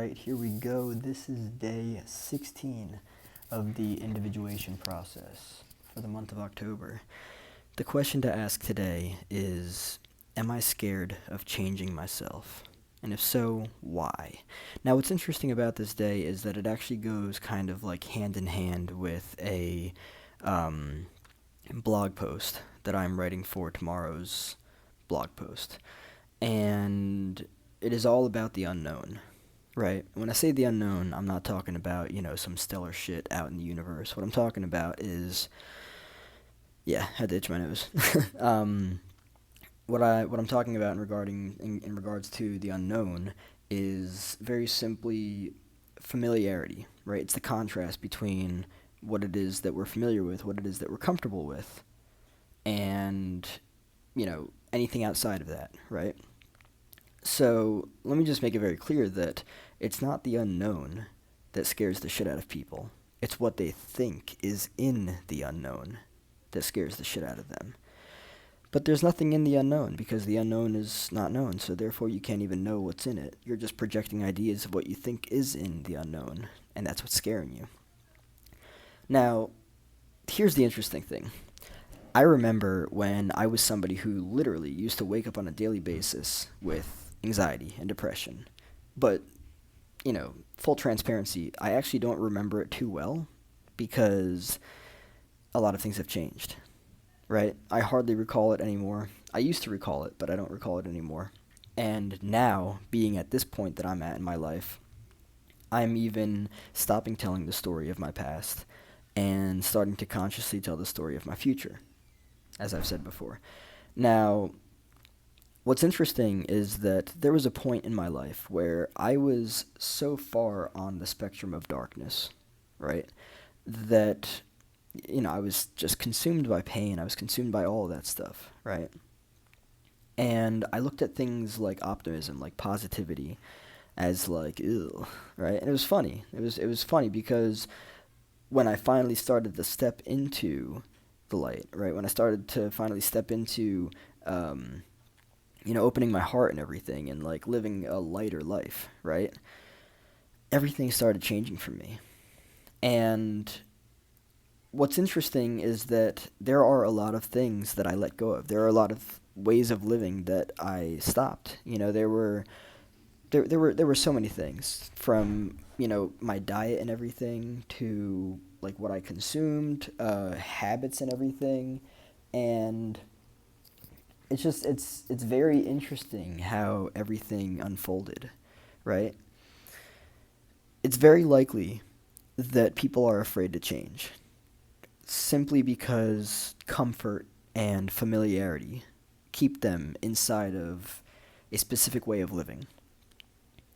right, here we go. This is day 16 of the individuation process for the month of October. The question to ask today is, am I scared of changing myself? And if so, why? Now, what's interesting about this day is that it actually goes kind of like hand in hand with a blog post that I'm writing for tomorrow's blog post. And it is all about the unknown, right? When I say the unknown, I'm not talking about, some stellar shit out in the universe. What I'm talking about is, had to itch my nose. What I'm talking about in regards to the unknown is very simply familiarity, right? It's the contrast between what it is that we're familiar with, what it is that we're comfortable with, and, anything outside of that, right? So let me just make it very clear that it's not the unknown that scares the shit out of people. It's what they think is in the unknown that scares the shit out of them. But there's nothing in the unknown because the unknown is not known, so therefore you can't even know what's in it. You're just projecting ideas of what you think is in the unknown, and that's what's scaring you. Now, here's the interesting thing. I remember when I was somebody who literally used to wake up on a daily basis with anxiety and depression. But, full transparency, I actually don't remember it too well because a lot of things have changed, right? I hardly recall it anymore. I used to recall it, but I don't recall it anymore. And now, being at this point that I'm at in my life, I'm even stopping telling the story of my past and starting to consciously tell the story of my future, as I've said before. Now, what's interesting is that there was a point in my life where I was so far on the spectrum of darkness, right, that, I was just consumed by pain. I was consumed by all of that stuff, right? And I looked at things like optimism, like positivity, as like, ew, right? And it was funny. It was funny because when I finally started to step into the light, right? When I started to finally step into, opening my heart and everything and like living a lighter life, right? Everything started changing for me. And what's interesting is that there are a lot of things that I let go of. There are a lot of ways of living that I stopped. There were so many things from, my diet and everything to like what I consumed, habits and everything. And it's very interesting how everything unfolded, right? It's very likely that people are afraid to change simply because comfort and familiarity keep them inside of a specific way of living,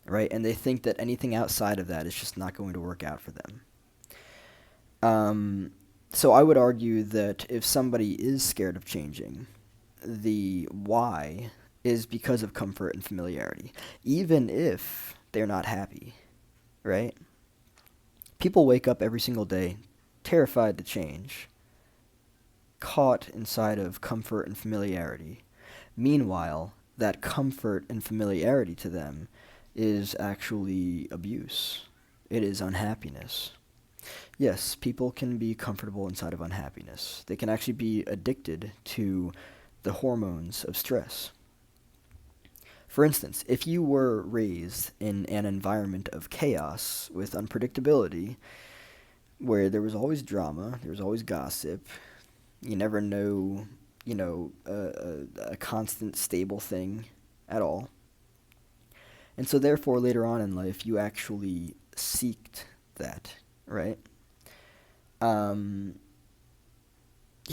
right? And they think that anything outside of that is just not going to work out for them. So I would argue that if somebody is scared of changing, the why is because of comfort and familiarity, even if they're not happy, right? People wake up every single day terrified to change, caught inside of comfort and familiarity. Meanwhile, that comfort and familiarity to them is actually abuse. It is unhappiness. Yes, people can be comfortable inside of unhappiness. They can actually be addicted to the hormones of stress. For instance, if you were raised in an environment of chaos with unpredictability, where there was always drama, there was always gossip, you never know, a constant stable thing at all. And so therefore, later on in life, you actually seeked that, right?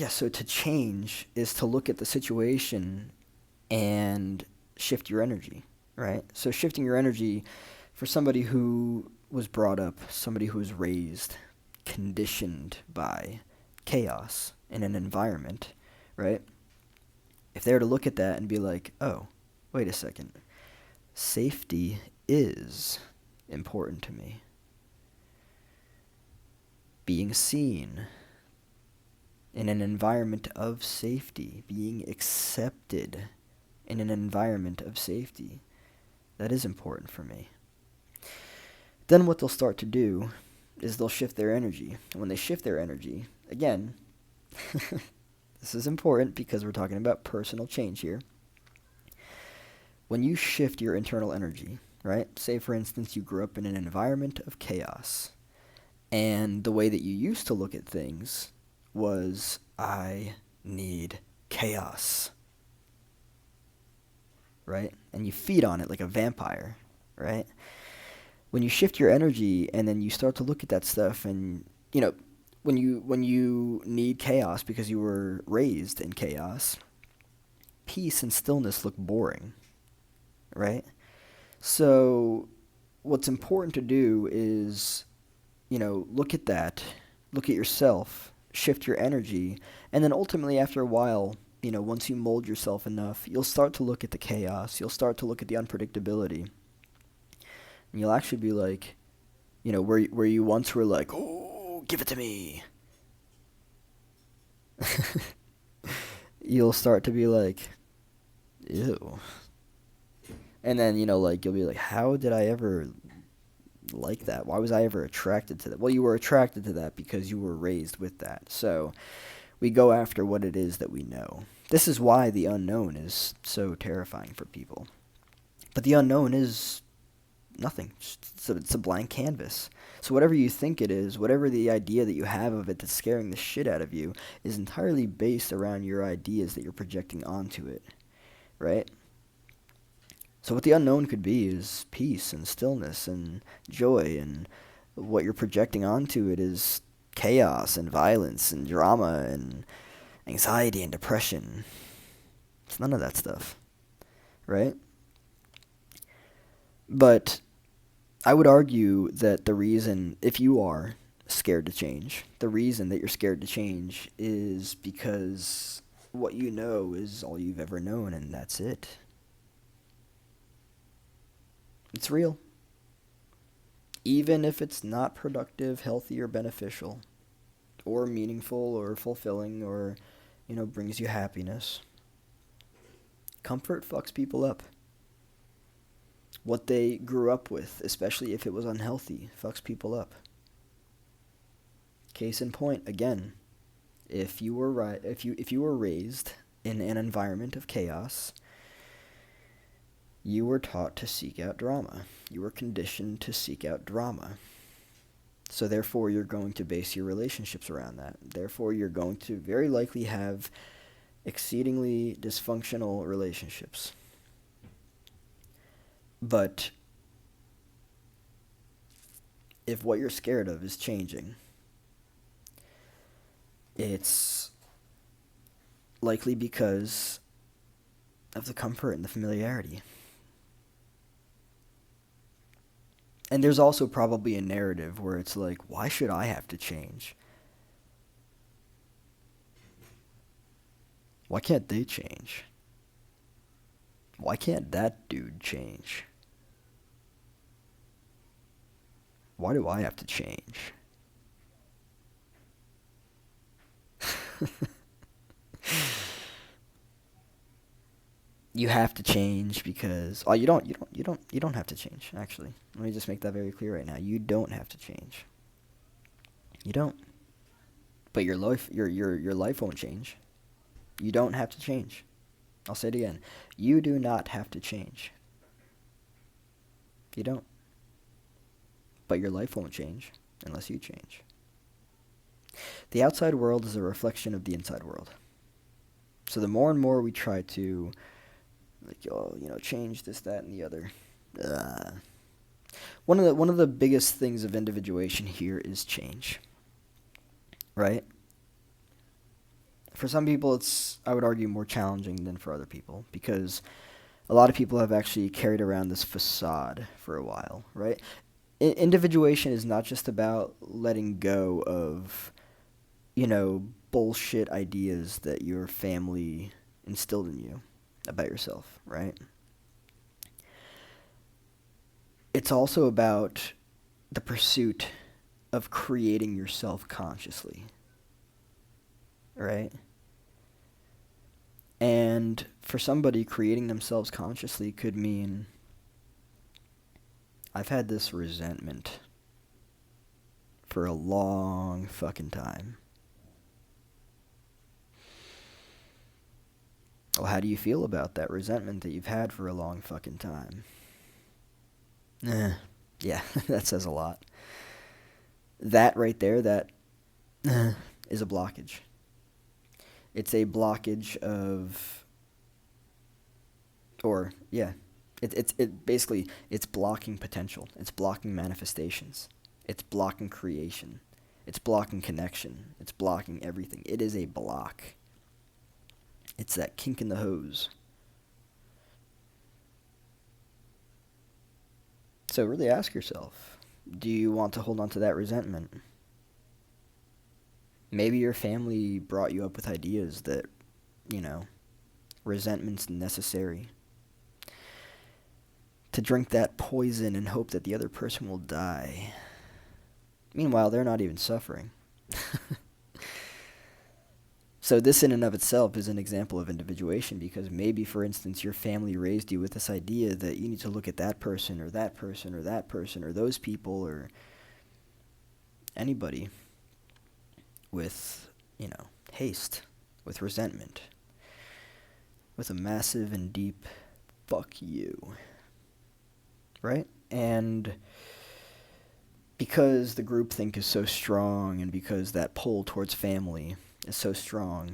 So to change is to look at the situation and shift your energy, right? So shifting your energy for somebody who was brought up, somebody who was raised, conditioned by chaos in an environment, right? If they were to look at that and be like, oh, wait a second, safety is important to me. Being seen in an environment of safety, being accepted in an environment of safety, that is important for me. Then what they'll start to do is they'll shift their energy. And when they shift their energy, again, this is important because we're talking about personal change here. When you shift your internal energy, right? Say, for instance, you grew up in an environment of chaos, and the way that you used to look at things was, I need chaos, right? And you feed on it like a vampire, right? When you shift your energy and then you start to look at that stuff, and, you know, when you need chaos because you were raised in chaos, peace and stillness look boring, right? So what's important to do is, look at that, look at yourself, shift your energy, and then ultimately after a while, once you mold yourself enough, you'll start to look at the chaos, you'll start to look at the unpredictability, and you'll actually be like, where you once were like, oh, give it to me. You'll start to be like, ew. And then, you'll be like, how did I ever like that? Why was I ever attracted to that? Well, you were attracted to that because you were raised with that. So we go after what it is that we know. This is why the unknown is so terrifying for people. But the unknown is nothing. So it's a blank canvas. So whatever you think it is, whatever the idea that you have of it that's scaring the shit out of you, is entirely based around your ideas that you're projecting onto it, right? So what the unknown could be is peace and stillness and joy, and what you're projecting onto it is chaos and violence and drama and anxiety and depression. It's none of that stuff, right? But I would argue that the reason, if you are scared to change, the reason that you're scared to change is because what you know is all you've ever known, and that's it. It's real. Even if it's not productive, healthy, or beneficial, or meaningful, or fulfilling, or, brings you happiness. Comfort fucks people up. What they grew up with, especially if it was unhealthy, fucks people up. Case in point, again, if you were raised in an environment of chaos, you were taught to seek out drama. You were conditioned to seek out drama. So therefore, you're going to base your relationships around that. Therefore, you're going to very likely have exceedingly dysfunctional relationships. But if what you're scared of is changing, it's likely because of the comfort and the familiarity. And there's also probably a narrative where it's like, why should I have to change? Why can't they change? Why can't that dude change? Why do I have to change? You have to change because you don't have to change, actually. Let me just make that very clear right now. You don't have to change. You don't. But your life won't change. You don't have to change. I'll say it again. You do not have to change. You don't. But your life won't change unless you change. The outside world is a reflection of the inside world. So the more and more we try to, change this, that, and the other. One of the biggest things of individuation here is change. Right? For some people, it's, I would argue, more challenging than for other people, because a lot of people have actually carried around this facade for a while, right? Individuation is not just about letting go of, bullshit ideas that your family instilled in you about yourself, right? It's also about the pursuit of creating yourself consciously, right? And for somebody, creating themselves consciously could mean, I've had this resentment for a long fucking time. Well, how do you feel about that resentment that you've had for a long fucking time? Yeah, that says a lot. That right there, that is a blockage. It's a blockage of, or yeah, it basically it's blocking potential. It's blocking manifestations. It's blocking creation. It's blocking connection. It's blocking everything. It is a block. It's that kink in the hose. So really ask yourself, do you want to hold on to that resentment? Maybe your family brought you up with ideas that, you know, resentment's necessary. To drink that poison and hope that the other person will die. Meanwhile, they're not even suffering. So this in and of itself is an example of individuation, because maybe, for instance, your family raised you with this idea that you need to look at that person or that person or that person or those people or anybody with, haste, with resentment, with a massive and deep fuck you. Right? And because the groupthink is so strong and because that pull towards family is so strong,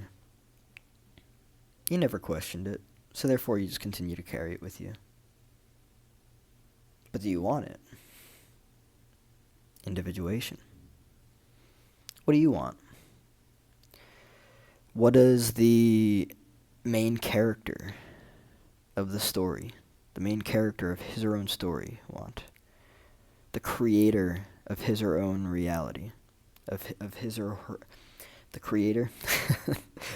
you never questioned it. So therefore you just continue to carry it with you. But do you want it? Individuation. What do you want? What does the main character of the story, the main character of his or own story, want? The creator of his or own reality, of his or her, the creator,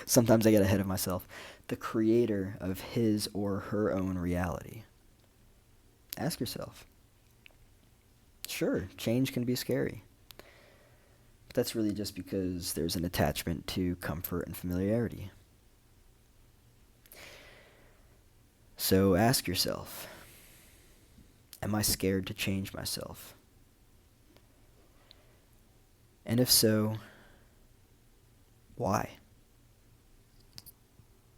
sometimes I get ahead of myself, the creator of his or her own reality. Ask yourself. Sure, change can be scary, but that's really just because there's an attachment to comfort and familiarity. So ask yourself, am I scared to change myself? And if so, why?